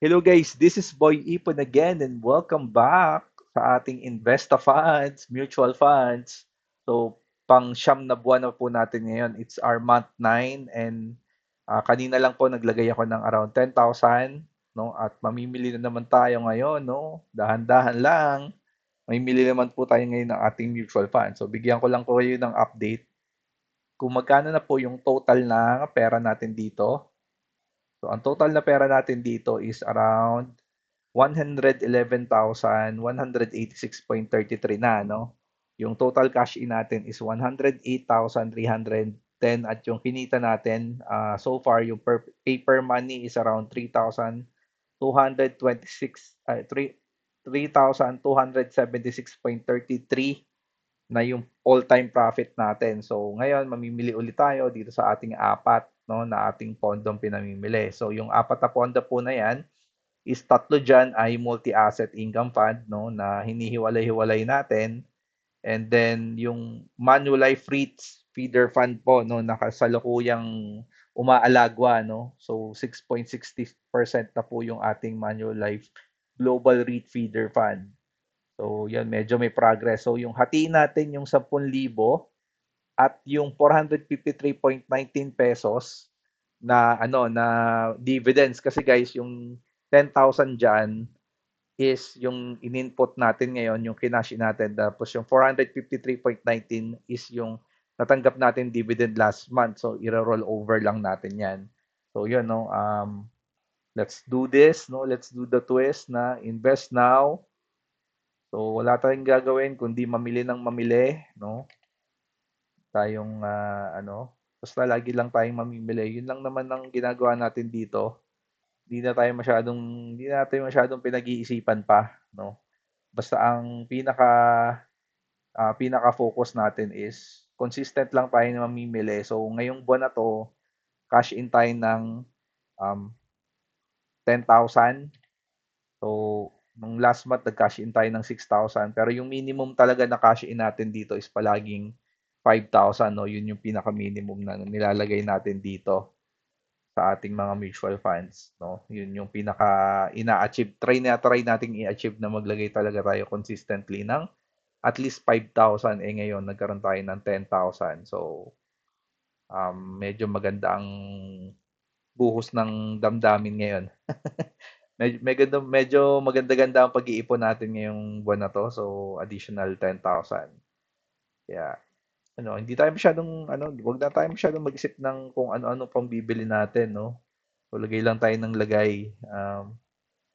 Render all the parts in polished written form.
Hello guys, this is Boy Ipon again and welcome back sa ating Investa Funds, Mutual Funds. So, pang siyam na buwan na po natin ngayon. It's our month 9 and kanina lang po naglagay ako ng around 10,000, no? At mamimili na naman tayo ngayon, no? Dahan-dahan lang. Mamimili naman po tayo ngayon ng ating mutual fund. So, bigyan ko lang po kayo ng update kung magkano na po yung total na pera natin dito. So, ang total na pera natin dito is around 111,186.33 na, no? Yung total cash in natin is 108,310 at yung kinita natin so far yung paper money is around 3,226 3,276.33 na yung all-time profit natin. So ngayon mamimili ulit tayo dito sa ating apat, no, na ating pondong pinamimili. So yung apat na pondo po na yan is tatlo diyan ay multi-asset income fund, no, na hinihiwalay-hiwalay natin. And then yung Manulife REITs feeder fund po, no, na kasalukuyang umaalagwa, no. So 6.60% na po yung ating Manulife Global REIT feeder fund. So yan, medyo may progress. So yung hatiin natin yung 10,000 at yung 453.19 pesos na na dividends kasi guys yung 10,000 diyan is yung in-input natin ngayon, yung kinash in natin. Tapos yung 453.19 is yung natanggap natin dividend last month. So, i-roll over lang natin yan. So, yun, no? Let's do this, no? Let's do the twist na invest now. So, wala tayong gagawin kundi mamili ng mamili, no? Tayong, basta lagi lang tayong mamimili. Yun lang naman ang ginagawa natin dito. Hindi natin masyadong pinag-iisipan pa, no? Basta ang pinaka-focus natin is consistent lang tayo na mamimili. So, ngayong buwan na 'to, cash in tayo ng, um, 10,000. So, nung last month nag-cash in tayo ng 6,000 pero yung minimum talaga na cash in natin dito is palaging 5,000, no? Yun yung pinaka-minimum na nilalagay natin dito sa ating mga mutual funds, no? Yun yung pinaka ina-achieve. Try nating i-achieve na maglagay talaga tayo consistently ng at least 5,000. Eh ngayon, nagkaroon tayo ng 10,000. So, medyo maganda ang buhos ng damdamin ngayon. Medyo maganda-ganda ang pag-iipon natin ngayong buwan na to. So, additional 10,000. Kaya, hindi tayo masyadong, wag na tayo masyadong mag-isip ng kung ano-ano pang bibili natin, no? So, lagay lang tayo ng lagay.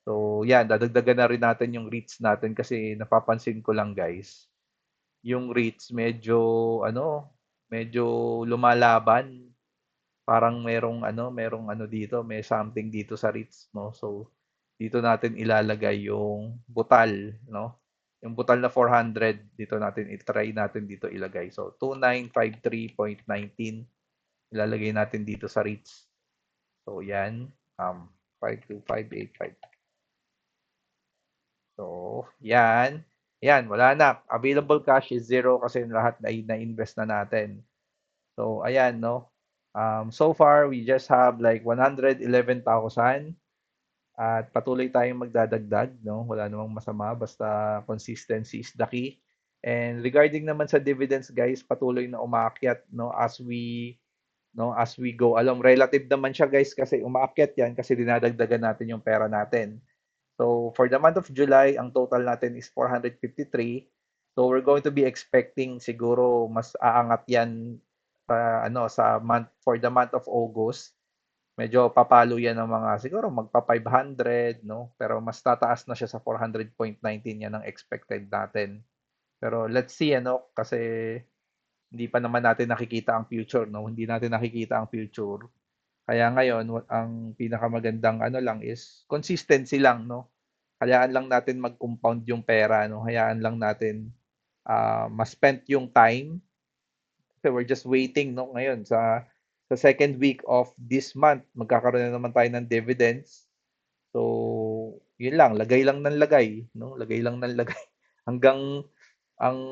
So, yan, dadagdagan na rin natin yung REITs natin kasi napapansin ko lang, guys, yung REITs medyo lumalaban. Parang merong ano dito, may something dito sa REITs, no? So, dito natin ilalagay yung butal, no? Yung butal na 400, dito natin i-try natin dito ilagay. So, 2953.19 ilalagay natin dito sa REITs. So, yan. 52585. So, yan. Yan, wala na. Available cash is zero kasi lahat na na-invest na natin. So, ayan, no? So far, we just have like 111,000 at patuloy tayong magdadagdag, no? Wala namang masama, basta consistency is the key. And regarding naman sa dividends, guys, patuloy na umaakyat, no, as we go along. Relative naman siya, guys, kasi umaakyat 'yan kasi dinadagdagan natin yung pera natin. So, for the month of July, ang total natin is 453. So, we're going to be expecting siguro mas aangat 'yan sa month for the month of August. Medyo papalo 'yan ng mga siguro magpa-500, no? Pero mas tataas na siya sa 400.19 'yan ang expected natin. Pero let's see kasi hindi pa naman natin nakikita ang future, no? Hindi natin nakikita ang future. Kaya ngayon, ang pinakamagandang lang is consistency lang, no? Hayaan lang natin mag-compound yung pera, no? Hayaan lang natin ma-spend yung time. Kasi we're just waiting, no? Ngayon, sa second week of this month, magkakaroon na naman tayo ng dividends. So, yun lang, lagay lang ng lagay, no? Lagay lang ng lagay. Hanggang ang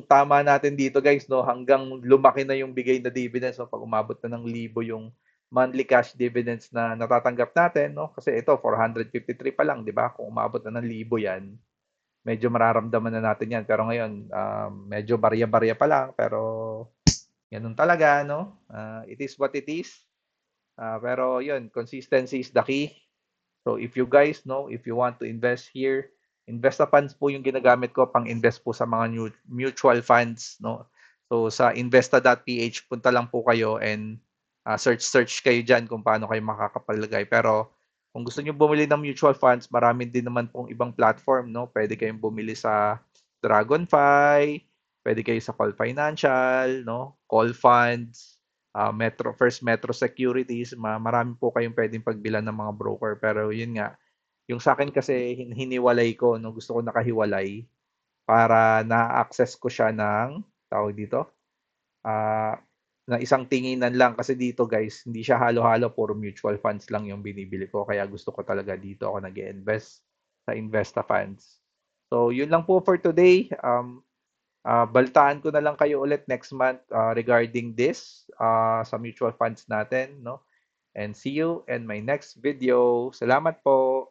tama natin dito guys, no, hanggang lumaki na yung bigay na dividends, no, pag umabot na ng libo yung monthly cash dividends na natatanggap natin, no? Kasi ito, 453 pa lang, di ba? Kung umabot na ng libo yan, medyo mararamdaman na natin yan. Pero ngayon, medyo barya-barya pa lang. Pero ganun talaga, no? It is what it is. Pero yun, consistency is the key. So if you guys know, if you want to invest here, Investa funds po yung ginagamit ko pang invest po sa mga mutual funds, no? So sa investa.ph punta lang po kayo and search kayo diyan kung paano kayo makakapalagay. Pero kung gusto niyo bumili ng mutual funds, marami din naman pong ibang platform, no? Pwede kayong bumili sa Dragonfi, pwede kayo sa Call Financial, no? Call Funds, First Metro Securities, marami po kayong pwedeng pagbilan ng mga broker. Pero yun nga, yung sa akin kasi hiniwalay ko, no? Gusto ko nakahiwalay para na-access ko siya ng, tawag dito, ah, na isang tinginan lang. Kasi dito guys, hindi siya halo-halo, puro mutual funds lang yung binibili ko. Kaya gusto ko talaga dito ako nag-invest sa Investa Funds. So, yun lang po for today. Baltaan ko na lang kayo ulit next month regarding this sa mutual funds natin, no? And see you in my next video. Salamat po.